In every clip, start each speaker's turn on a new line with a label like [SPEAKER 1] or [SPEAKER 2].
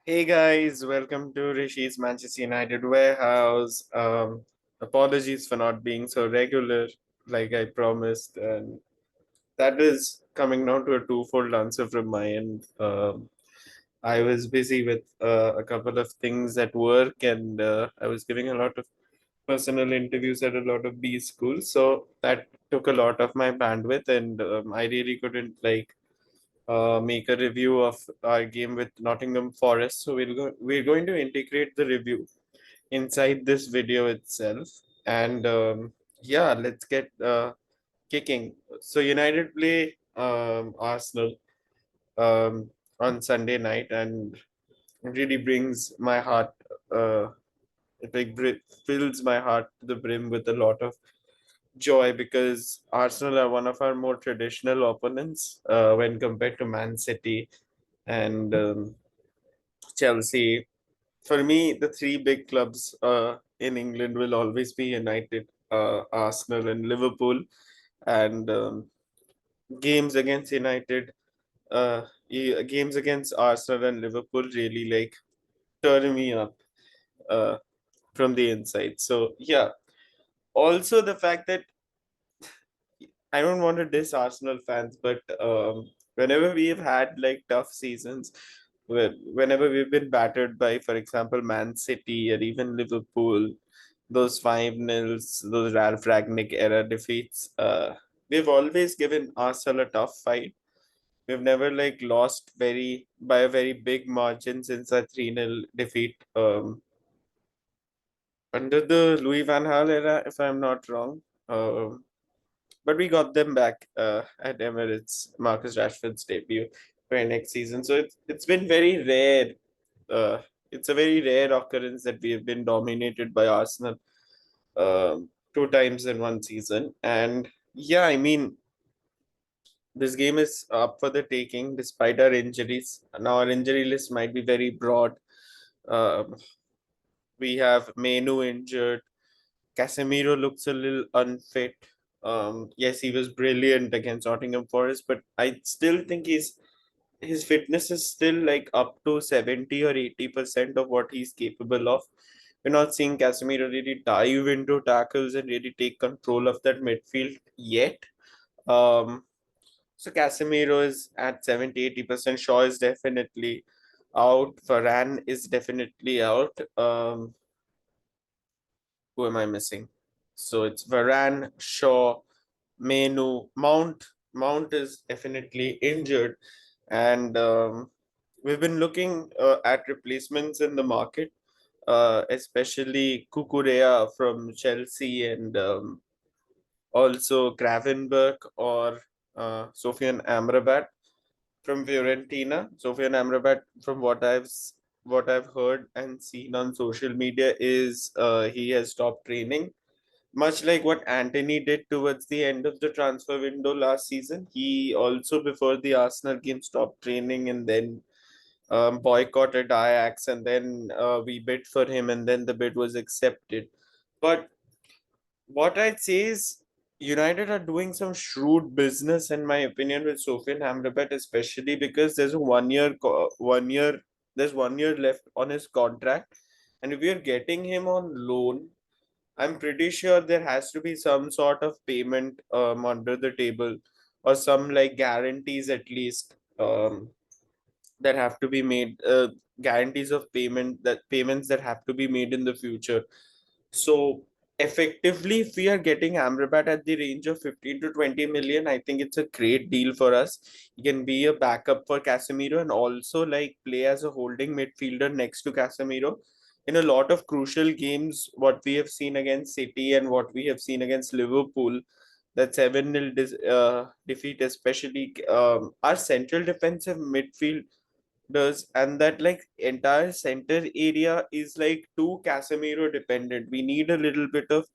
[SPEAKER 1] Hey guys, welcome to Rishi's Manchester United warehouse. Apologies for not being so regular like I promised, and that is coming down to a twofold answer from my end. I was busy with a couple of things at work, and I was giving a lot of personal interviews at a lot of B schools, so that took a lot of my bandwidth, and I really couldn't make a review of our game with Nottingham Forest. So we're going to integrate the review inside this video itself. And yeah, let's get kicking. So United play Arsenal on Sunday night, and it really brings my heart. It fills my heart to the brim with a lot of joy because Arsenal are one of our more traditional opponents when compared to Man City and Chelsea. For me, the three big clubs in England will always be United, Arsenal, and Liverpool. And games against United, games against Arsenal and Liverpool really like turn me up uh, from the inside. So yeah. Also, the fact that I don't want to diss Arsenal fans, but whenever we've had like tough seasons, whenever we've been battered by, for example, Man City or even Liverpool, those 5-0s, those Ralph Ragnick era defeats, we've always given Arsenal a tough fight. We've never like lost very by a very big margin since a 3-0 defeat under the Louis Van Gaal era, if I'm not wrong. But we got them back at Emirates, Marcus Rashford's debut for next season. So it's been very rare. Uh, it's a very rare occurrence that we have been dominated by Arsenal two times in one season. And yeah, I mean, this game is up for the taking despite our injuries. Now, our injury list might be very broad. Um we have Menu injured. Casemiro looks a little unfit. Yes, he was brilliant against Nottingham Forest, but I still think his fitness is still like up to 70 or 80% of what he's capable of. We're not seeing Casemiro really dive into tackles and really take control of that midfield yet. Um, so Casemiro is at 70-80%. Shaw is definitely out. Varane is definitely out. Who am I missing? So it's Varane, Shaw, Menu, Mount. Mount is definitely injured, and we've been looking at replacements in the market, especially Kukurea from Chelsea and also Gravenberg or Sofian Amrabat from Fiorentina. Sofian Amrabat, from what I've heard and seen on social media, is he has stopped training, much like what Anthony did towards the end of the transfer window last season. He also, before the Arsenal game, stopped training and then boycotted Ajax, and then we bid for him, and then the bid was accepted. But what I'd say is United are doing some shrewd business, in my opinion, with Sofian Amrabat, especially because there's 1 year left on his contract, and if we are getting him on loan, I'm pretty sure there has to be some sort of payment under the table, or some like guarantees at least that have to be made, guarantees of payments that have to be made in the future. So effectively, if we are getting Amrabat at the range of 15 to 20 million, I think it's a great deal for us. He can be a backup for Casemiro and also like play as a holding midfielder next to Casemiro in a lot of crucial games. What we have seen against City and what we have seen against Liverpool, that 7-0 defeat, especially our central defensive midfield does, and that like entire center area is like too Casemiro dependent. We need a little bit of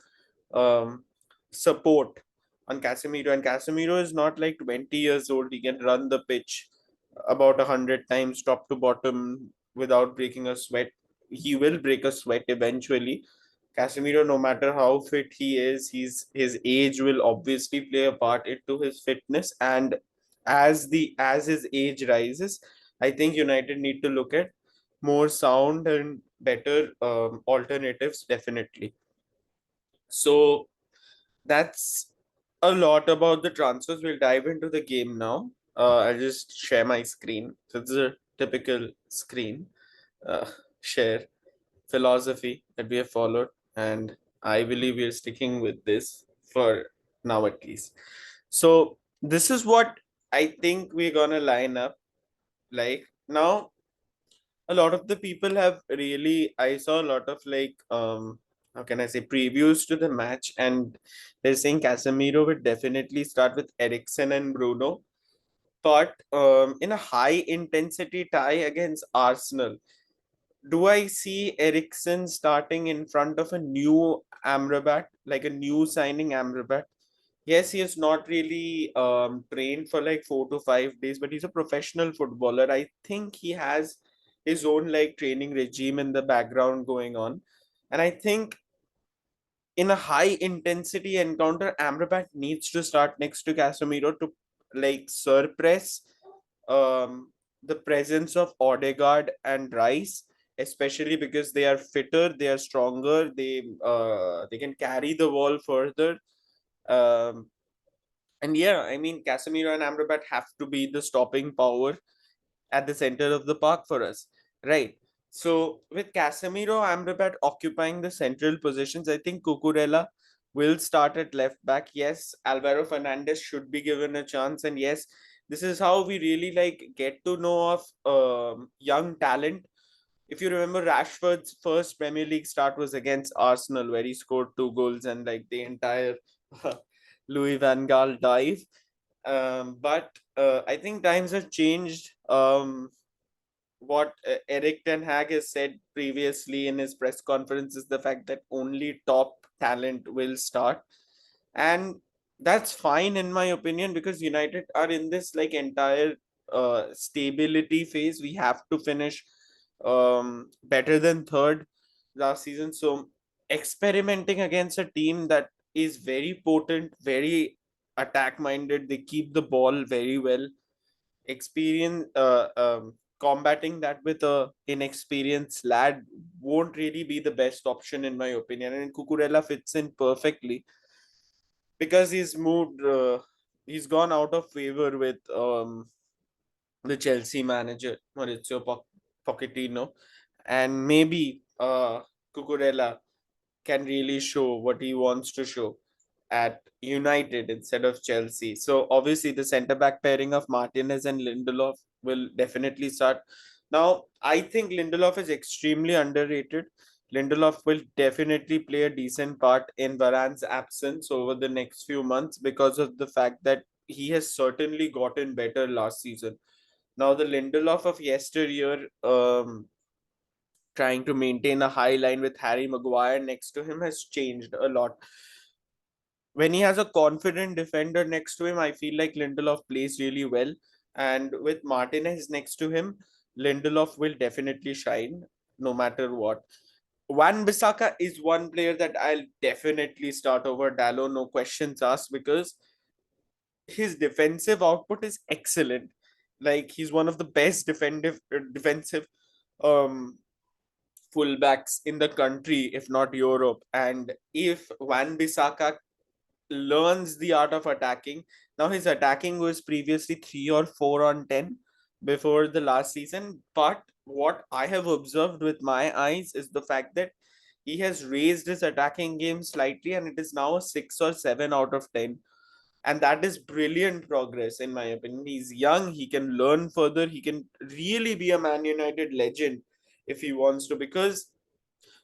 [SPEAKER 1] um support on Casemiro, and Casemiro is not like 20 years old. He can run the pitch about 100 times top to bottom without breaking a sweat. He will break a sweat eventually. Casemiro, no matter how fit he is, his age will obviously play a part into his fitness. And as his age rises, I think United need to look at more sound and better alternatives, definitely. So that's a lot about the transfers. We'll dive into the game now. I'll just share my screen. So it's a typical screen uh, share philosophy that we have followed, and I believe we are sticking with this for now at least. So this is what I think we're gonna line up like now. A lot of the people have really, I saw a lot of like how can I say, previews to the match, and they're saying Casemiro would definitely start with Eriksen and Bruno, but in a high intensity tie against Arsenal, do I see Eriksen starting in front of a new Amrabat, like a new signing Amrabat? Yes, he is not really trained for like 4 to 5 days, but he's a professional footballer. I think he has his own like training regime in the background going on. And I think in a high intensity encounter, Amrabat needs to start next to Casemiro to like suppress the presence of Odegaard and Rice, especially because they are fitter, they are stronger, they can carry the ball further. Um, and yeah, I mean, Casemiro and Amrabat have to be the stopping power at the center of the park for us, right? So with Casemiro, Amrabat occupying the central positions, I think Cucurella will start at left back. Yes, Alvaro Fernandez should be given a chance, and yes, this is how we really like get to know of young talent. If you remember, Rashford's first Premier League start was against Arsenal, where he scored 2 goals and like the entire Louis Van Gaal dive. But I think times have changed. What Eric Ten Hag has said previously in his press conference is the fact that only top talent will start, and that's fine in my opinion, because United are in this like entire stability phase. We have to finish better than third last season, so experimenting against a team that is very potent, very attack minded, they keep the ball very well, experience combating that with a inexperienced lad won't really be the best option in my opinion. And Cucurella fits in perfectly because he's gone out of favor with the Chelsea manager Maurizio Pochettino, and maybe Cucurella can really show what he wants to show at United instead of Chelsea. So obviously the centre back pairing of Martinez and Lindelof will definitely start. Now I think Lindelof is extremely underrated. Lindelof will definitely play a decent part in Varane's absence over the next few months because of the fact that he has certainly gotten better last season. Now the Lindelof of yesteryear, trying to maintain a high line with Harry Maguire next to him, has changed a lot. When he has a confident defender next to him, I feel like Lindelof plays really well. And with Martinez next to him, Lindelof will definitely shine no matter what. Wan Bissaka is one player that I'll definitely start over Dallo, no questions asked, because his defensive output is excellent. Like he's one of the best defensive um fullbacks in the country, if not Europe. And if Wan Bissaka learns the art of attacking. Now his attacking was previously 3 or 4 on 10 before the last season. But what I have observed with my eyes is the fact that he has raised his attacking game slightly, and it is now a 6 or 7 out of 10. And that is brilliant progress, in my opinion. He's young, he can learn further, he can really be a Man United legend if he wants to, because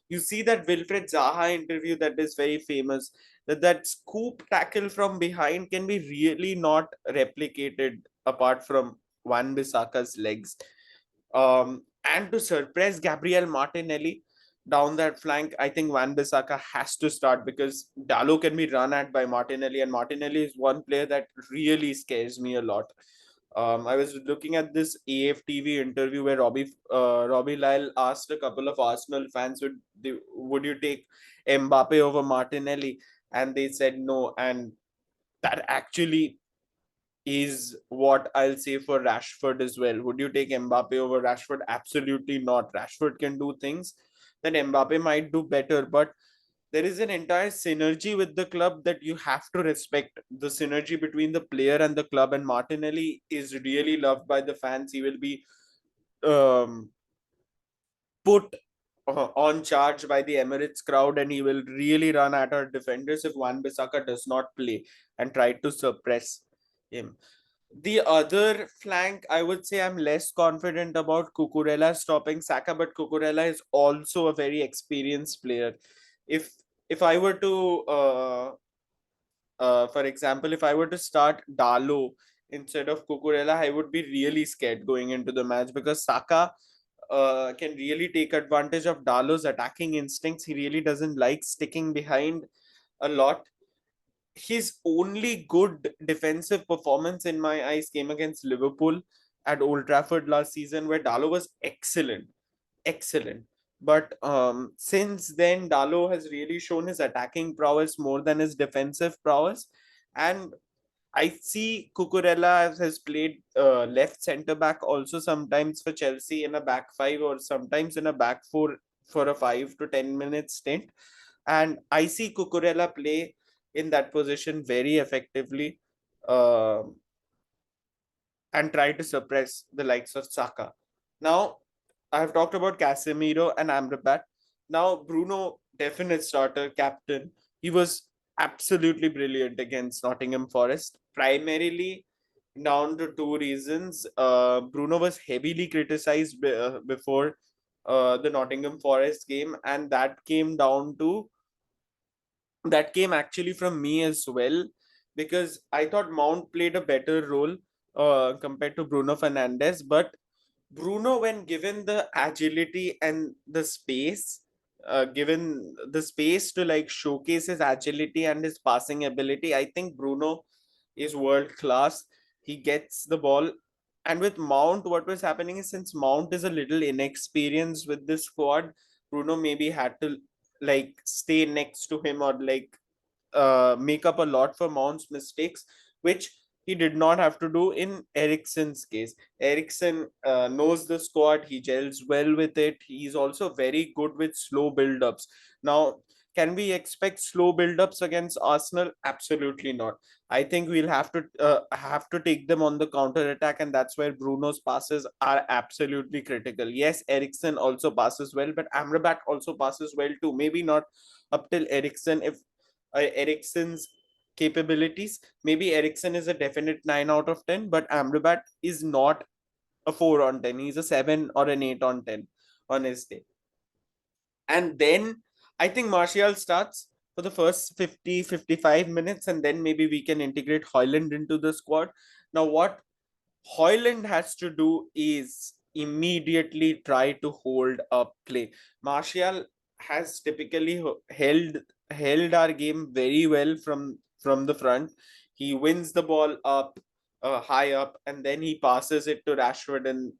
[SPEAKER 1] you see that Wilfred Zaha interview that is very famous, that scoop tackle from behind can be really not replicated apart from Wan Bissaka's legs. And to suppress Gabriel Martinelli down that flank, I think Wan Bissaka has to start, because Dallo can be run at by Martinelli, and Martinelli is one player that really scares me a lot. I was looking at this AFTV interview where Robbie Lyle asked a couple of Arsenal fans, would you take Mbappe over Martinelli? And they said no. And that actually is what I'll say for Rashford as well. Would you take Mbappe over Rashford? Absolutely not. Rashford can do things that Mbappe might do better, but there is an entire synergy with the club that you have to respect. The synergy between the player and the club, and Martinelli is really loved by the fans. He will be um, put on charge by the Emirates crowd, and he will really run at our defenders if Wan Bissaka does not play and try to suppress him. The other flank, I would say I'm less confident about Cucurella stopping Saka, but Cucurella is also a very experienced player. If if I were to for example, if I were to start Dalo instead of Cucurella, I would be really scared going into the match because Saka can really take advantage of Dalo's attacking instincts. He really doesn't like sticking behind a lot. His only good defensive performance in my eyes came against Liverpool at Old Trafford last season, where Dalo was excellent, excellent. But since then, Dalo has really shown his attacking prowess more than his defensive prowess, and I see Cucurella has played left centre back also sometimes for Chelsea in a back five or sometimes in a back four for a 5 to 10 minute stint. And I see Cucurella play in that position very effectively uh, and try to suppress the likes of Saka. Now, I have talked about Casemiro and Amrabat. Now, Bruno, definite starter, captain. He was absolutely brilliant against Nottingham Forest. Primarily down to two reasons. Bruno was heavily criticized before the Nottingham Forest game, and that came actually from me as well, because I thought Mount played a better role compared to Bruno Fernandes. But Bruno, when given the agility and the space, given the space to like showcase his agility and his passing ability, I think Bruno is world class. He gets the ball. And with Mount, what was happening is, since Mount is a little inexperienced with this squad, Bruno maybe had to like stay next to him or like make up a lot for Mount's mistakes, which he did not have to do in Ericsson's case. Ericsson knows the squad, he gels well with it. He's also very good with slow build-ups. Now, can we expect slow build-ups against Arsenal? Absolutely not. I think we'll have to take them on the counter attack, and that's where Bruno's passes are absolutely critical. Yes, Ericsson also passes well, but Amrabat also passes well too. Maybe not up till Ericsson. If Ericsson's capabilities, maybe Ericsson is a definite 9 out of 10, but Amrabat is not a 4 on 10. He's a 7 or an 8 on 10 on his day. And then I think Martial starts for the first 50 to 55 minutes, and then maybe we can integrate Hoyland into the squad. Now, what Hoyland has to do is immediately try to hold up play. Martial has typically held our game very well from the front. He wins the ball up, high up, and then he passes it to Rashford, and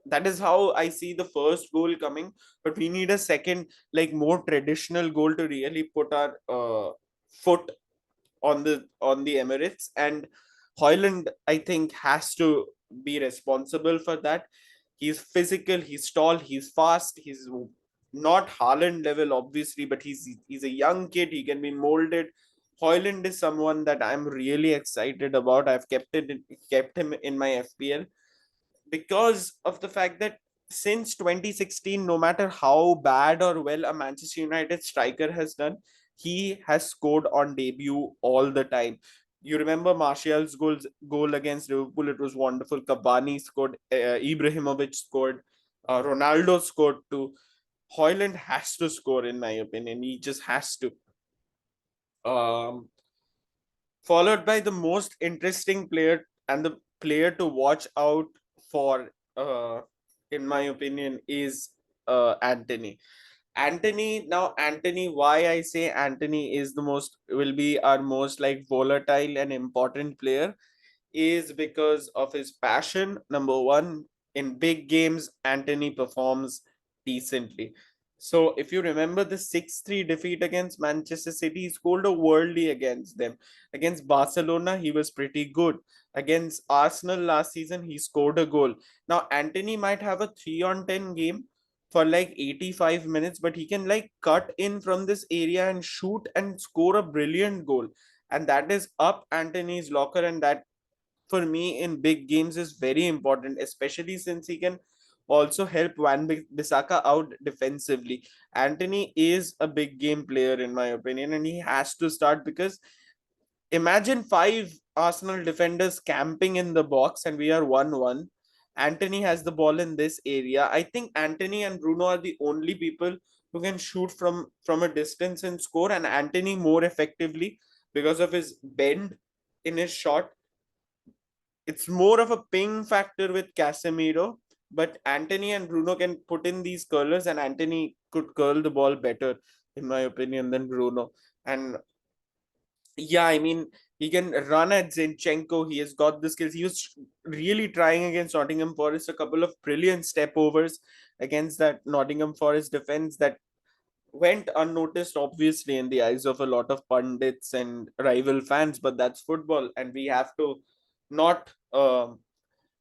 [SPEAKER 1] that is how I see the first goal coming. But we need a second, like more traditional goal to really put our foot on the Emirates. And Hoyland, I think, has to be responsible for that. He's physical, he's tall, he's fast, he's not Haaland level, obviously, but he's a young kid, he can be molded. Hoyland is someone that I'm really excited about. I've kept him in my FPL because of the fact that since 2016, no matter how bad or well a Manchester United striker has done, he has scored on debut all the time. You remember Martial's goal against Liverpool? It was wonderful. Cavani scored, Ibrahimovic scored, Ronaldo scored too. Hoyland has to score, in my opinion. He just has to. Um, Followed by the most interesting player and the player to watch out for, in my opinion, is Anthony. Anthony, why I say Anthony is the most, will be our most like volatile and important player, is because of his passion. Number one, in big games, Anthony performs decently. So if you remember the 6-3 defeat against Manchester City, he scored a worldly against them. Against Barcelona, he was pretty good. Against Arsenal last season, he scored a goal. Now, Anthony might have a 3 on 10 game for like 85 minutes, but he can like cut in from this area and shoot and score a brilliant goal. And that is up Anthony's locker. And that, for me, in big games is very important, especially since he can also help Bissaka out defensively. Anthony is a big game player, in my opinion, and he has to start because imagine five Arsenal defenders camping in the box and we are 1-1. Anthony has the ball in this area. I think Anthony and Bruno are the only people who can shoot from a distance and score, and Anthony more effectively because of his bend in his shot. It's more of a ping factor with Casemiro, but Anthony and Bruno can put in these curlers, and Anthony could curl the ball better, in my opinion, than Bruno. And yeah, I mean, he can run at Zinchenko. He has got the skills. He was really trying against Nottingham Forest, a couple of brilliant step overs against that Nottingham Forest defense that went unnoticed, obviously, in the eyes of a lot of pundits and rival fans. But that's football, and we have to not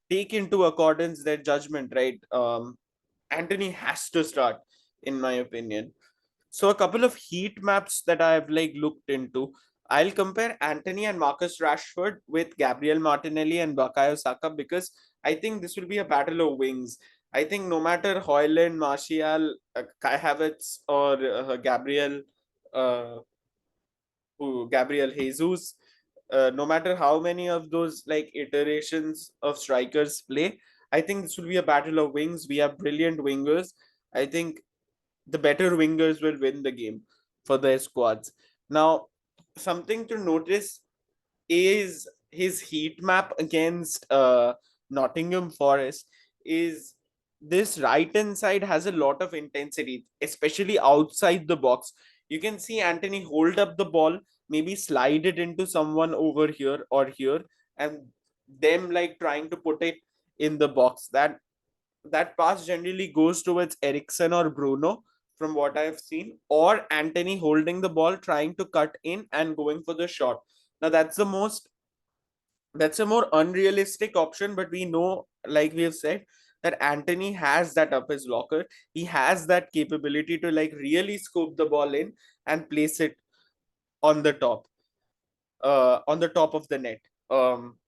[SPEAKER 1] take into accordance their judgment, right? Anthony has to start, in my opinion. So a couple of heat maps that I've like looked into. I'll compare Anthony and Marcus Rashford with Gabriel Martinelli and Bakayo Saka because I think this will be a battle of wings. I think no matter Hoyland, Martial, Kai Havertz, or uh, Gabriel Jesus, no matter how many of those like iterations of strikers play, I think this will be a battle of wings. We have brilliant wingers. I think the better wingers will win the game for their squads. Now, something to notice is his heat map against Nottingham Forest is this right hand side has a lot of intensity, especially outside the box. You can see Anthony hold up the ball, maybe slide it into someone over here or here, and them like trying to put it in the box. That pass generally goes towards Ericsson or Bruno, from what I've seen, or Anthony holding the ball, trying to cut in and going for the shot. Now that's a more unrealistic option, but we know, like we have said, that Anthony has that up his locker. He has that capability to like really scoop the ball in and place it on the top, on the top of the net. Um,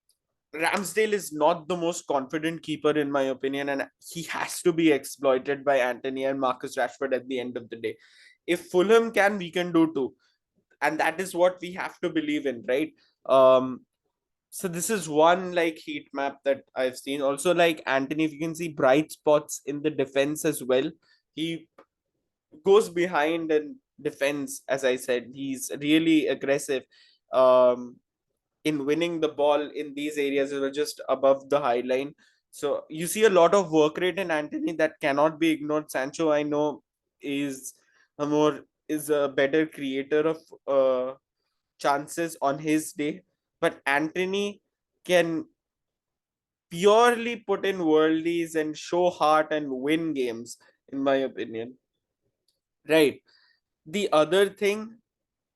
[SPEAKER 1] Ramsdale is not the most confident keeper, in my opinion, and he has to be exploited by Anthony and Marcus Rashford at the end of the day. If Fulham can, we can do too. And that is what we have to believe in, right? So this is one like heat map that I've seen. Also, like Anthony, if you can see bright spots in the defense as well. He goes behind and defends, as I said. He's really aggressive. Um, in winning the ball in these areas that are just above the high line. So you see a lot of work rate in Anthony that cannot be ignored. Sancho, I know, is is a better creator of chances on his day, but Anthony can purely put in worldies and show heart and win games, in my opinion. Right. The other thing,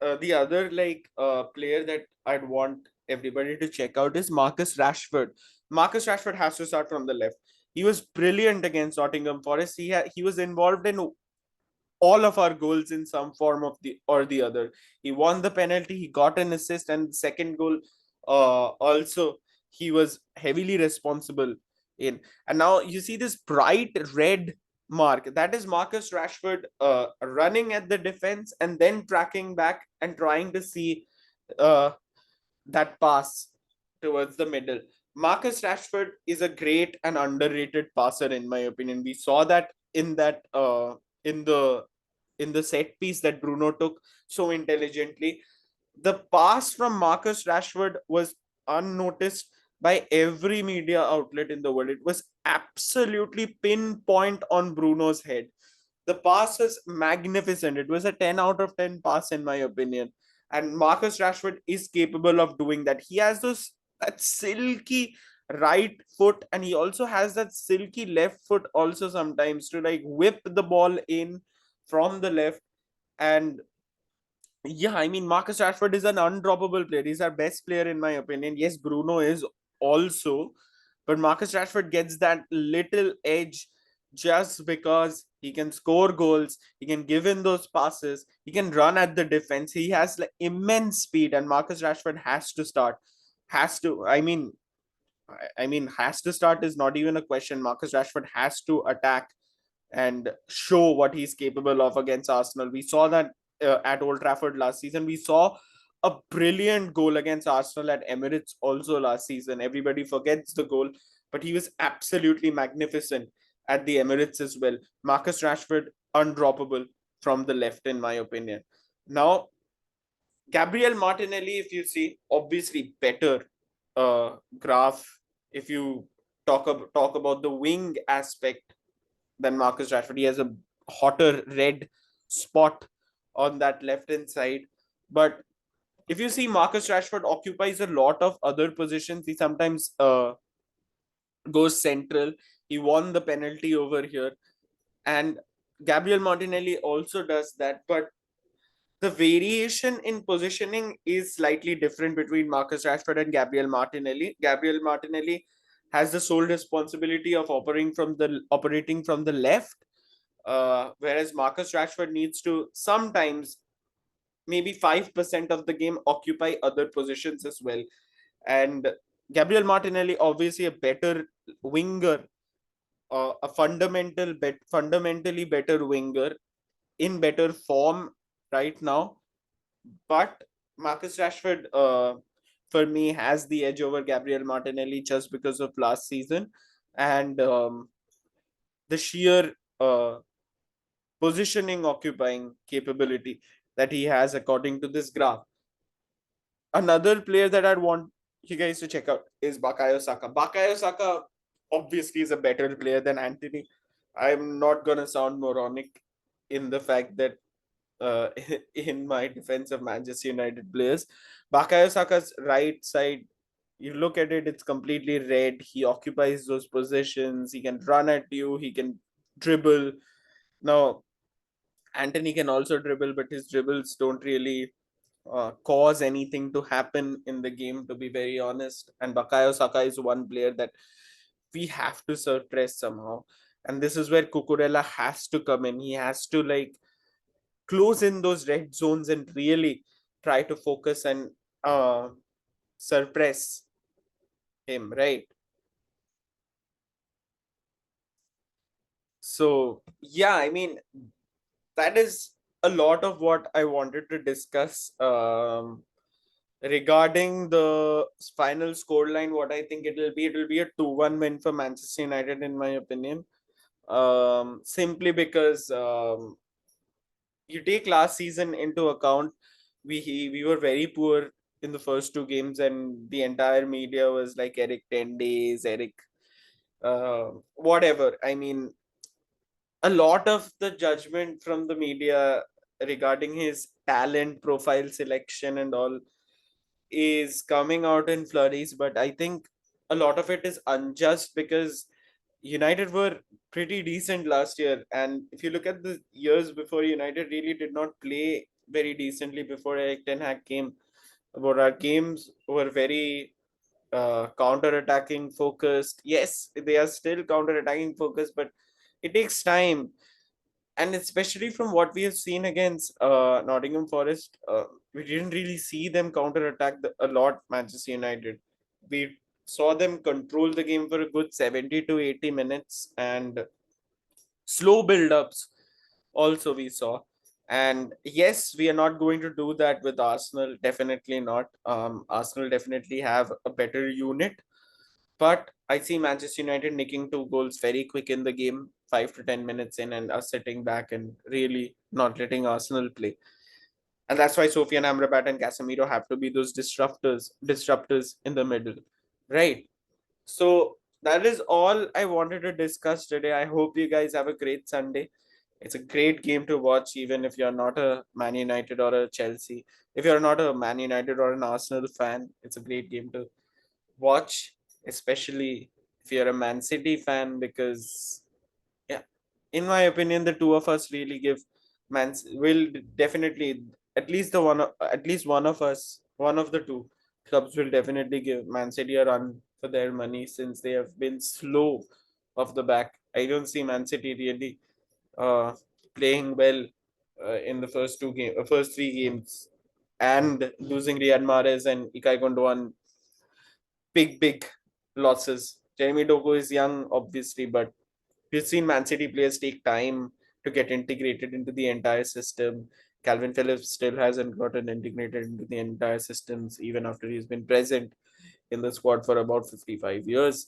[SPEAKER 1] the other player that I'd want everybody to check out is Marcus Rashford. Marcus Rashford has to start from the left. He was brilliant against Nottingham Forest. He was involved in all of our goals in some form of the or the other. He won the penalty, he got an assist, and the second goal also he was heavily responsible in. And now you see this bright red mark. That is Marcus Rashford running at the defense and then tracking back and trying to see uh, that pass towards the middle. Marcus Rashford is a great and underrated passer, in my opinion. We saw that in the in the set piece that Bruno took so intelligently. The pass from Marcus Rashford was unnoticed by every media outlet in the world. It was absolutely pinpoint on Bruno's head. The pass was magnificent. It was a 10 out of 10 pass, in my opinion. And Marcus Rashford is capable of doing that. He has those that silky right foot, and he also has that silky left foot also sometimes to like whip the ball in from the left. And yeah, I mean, Marcus Rashford is an undroppable player. He's our best player, in my opinion. Yes, Bruno is also, but Marcus Rashford gets that little edge just because he can score goals, he can give in those passes, he can run at the defense. He has like immense speed, and Marcus Rashford has to start. Has to. I mean, has to start is not even a question. Marcus Rashford has to attack and show what he's capable of against Arsenal. We saw that at Old Trafford last season. We saw a brilliant goal against Arsenal at Emirates also last season. Everybody forgets the goal, but he was absolutely magnificent at the Emirates as well. Marcus Rashford, undroppable from the left, in my opinion. Now, Gabriel Martinelli, if you see, obviously better graph. If you talk about the wing aspect than Marcus Rashford. He has a hotter red spot on that left hand side. But if you see, Marcus Rashford occupies a lot of other positions. He sometimes goes central. He won the penalty over here. And Gabriel Martinelli also does that. But the variation in positioning is slightly different between Marcus Rashford and Gabriel Martinelli. Gabriel Martinelli has the sole responsibility of operating from the left, whereas Marcus Rashford needs to sometimes, maybe 5% of the game, occupy other positions as well. And Gabriel Martinelli, obviously a better winger, a fundamentally better winger, in better form right now. But Marcus Rashford, for me, has the edge over Gabriel Martinelli just because of last season and the sheer positioning occupying capability that he has according to this graph. Another player that I'd want you guys to check out is Bakayo Saka. Bakayo Saka obviously is a better player than Anthony. I'm not gonna sound moronic in the fact that uh, in my defense of Manchester United players, Bakayo Saka's right side, you look at it, it's completely red. He occupies those positions. He can run at you. He can dribble. Now, Anthony can also dribble, but his dribbles don't really cause anything to happen in the game, to be very honest. And Bakayo Saka is one player that we have to suppress somehow. And this is where Cucurella has to come in. He has to like close in those red zones and really try to focus and suppress him, right? So, yeah, I mean, that is a lot of what I wanted to discuss. Regarding the final scoreline, what I think it'll be a 2-1 win for Manchester United, in my opinion. Simply because you take last season into account, we were very poor in the first two games, and the entire media was like Eric 10 days, Eric, whatever. I mean, a lot of the judgment from the media regarding his talent profile selection and all is coming out in flurries, but I think a lot of it is unjust because United were pretty decent last year. And if you look at the years before, United really did not play very decently before Eric Ten Hag came. But our games were very counter-attacking focused. Yes, they are still counter-attacking focused, but it takes time. And especially from what we have seen against Nottingham Forest, we didn't really see them counter-attack a lot, Manchester United. We saw them control the game for a good 70 to 80 minutes, and slow build-ups also we saw. And yes, we are not going to do that with Arsenal. Definitely not. Arsenal definitely have a better unit, but I see Manchester United nicking two goals very quick in the game, 5 to 10 minutes in, and us sitting back and really not letting Arsenal play. And that's why Sofian Amrabat and Casemiro have to be those disruptors in the middle, right? So that is all I wanted to discuss today. I hope you guys have a great Sunday. It's a great game to watch, even if you're not a Man United or a Chelsea. If you're not a Man United or an Arsenal fan, it's a great game to watch, especially if you're a Man City fan, because yeah, in my opinion, the two of us really give will definitely, at least one of us, one of the two clubs will definitely give Man City a run for their money since they have been slow off the back. I don't see Man City really uh, playing well in the first three games, and losing Riyad Mahrez and Ilkay Gundogan, big losses. Jeremy Doku is young, obviously, but we've seen Man City players take time to get integrated into the entire system. Calvin Phillips still hasn't gotten integrated into the entire systems, even after he's been present in the squad for about 55 years.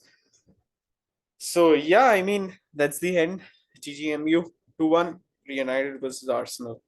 [SPEAKER 1] So, yeah, I mean, that's the end. GGMU 2-1, United versus Arsenal.